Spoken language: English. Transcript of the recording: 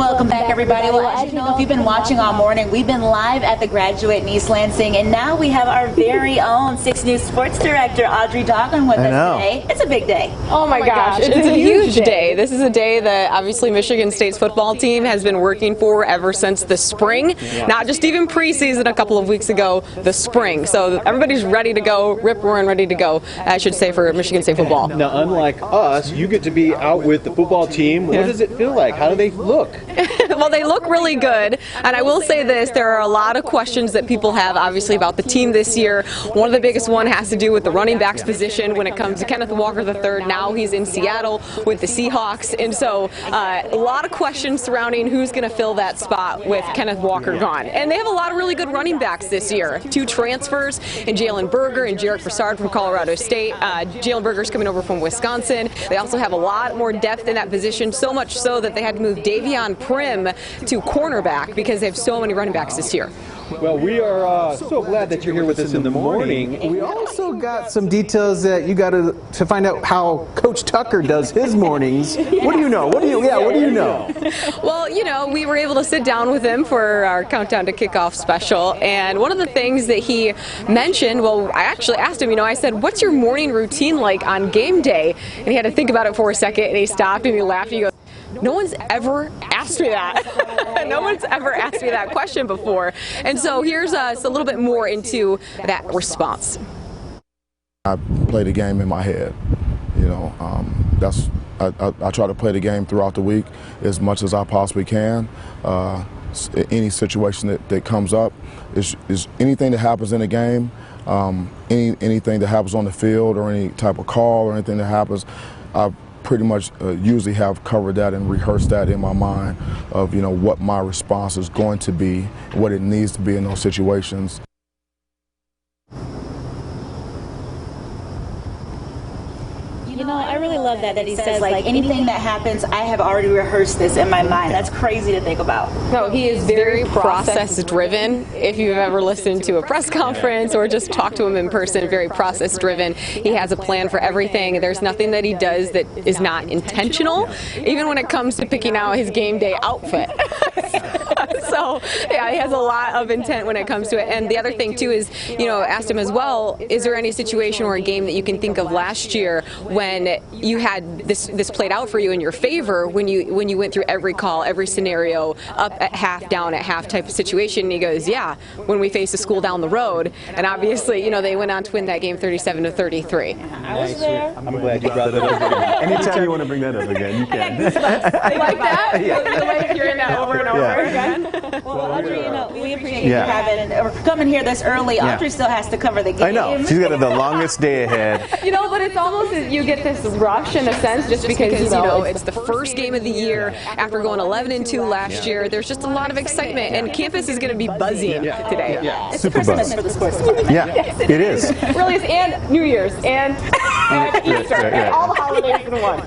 Welcome back, everybody. Well, as you know, if you've been watching all morning, we've been live at the Graduate in East Lansing, and now we have our very own 6 News sports director, Audrey Doggin, with us today. It's a big day. Oh my gosh, it's a huge day. This is a day that obviously Michigan State's football team has been working for ever since the spring, not just even preseason a couple of weeks ago, the spring. So everybody's ready to go, rip-roaring ready to go, I should say, for Michigan State football. Now, unlike us, you get to be out with the football team. What does it feel like? How do they look? Well, they look really good, and I will say this, there are a lot of questions that people have, obviously, about the team this year. One of the biggest one has to do with the running backs position when it comes to Kenneth Walker III. Now he's in Seattle with the Seahawks, and so a lot of questions surrounding who's going to fill that spot with Kenneth Walker gone. And they have a lot of really good running backs this year. 2 transfers in Jalen Berger and Jarek Broussard from Colorado State. Jalen Berger's coming over from Wisconsin. They also have a lot more depth in that position, so much so that they had to move Davion Prim to cornerback because they have so many running backs this year. Well, we are so glad that you're here with us in the morning. We also got some details that you got to find out how Coach Tucker does his mornings. What do you know? What do you know? Well, you know, we were able to sit down with him for our Countdown to Kickoff special, and one of the things that he mentioned, well, I actually asked him, I said, what's your morning routine like on game day? And he had to think about it for a second, and he stopped and he laughed and he goes, no one's ever asked me that. No one's ever asked me that question before. And so here's us a little bit more into that response. I play the game in my head. I try to play the game throughout the week as much as I possibly can. Any situation that comes up is anything that happens in the game, anything that happens on the field, or any type of call or anything that happens, I pretty much usually have covered that and rehearsed that in my mind of what my response is going to be, what it needs to be in those situations. I really love that he says, like, anything that happens, I have already rehearsed this in my mind. That's crazy to think about. No, he is very process-driven. If you've ever listened to a press conference or just talked to him in person, very process-driven. He has a plan for everything. There's nothing that he does that is not intentional, even when it comes to picking out his game day outfit. So, yeah, he has a lot of intent when it comes to it. And the other thing, too, is, asked him as well, is there any situation or a game that you can think of last year when you had this played out for you in your favor, when you went through every call, every scenario, up at half, down at half type of situation? And he goes, yeah, when we faced a school down the road. And obviously, they went on to win that game 37-33. I was there. I'm glad you brought that up again. Anytime you want to bring that up again, you can. Like that? The way you're hearing that over and over again? Well, Audrey, we appreciate you coming here this early. Audrey still has to cover the game. I know. She's got the longest day ahead. But it's almost, you get this rush in a sense just because, it's the first game of the year after going 11-2 last year. There's just a lot of excitement, and campus is going to be buzzing today. It's super Christmas buzz for the sports team. Yeah, it is. It really is, and New Year's, and Easter, and all the holidays in one.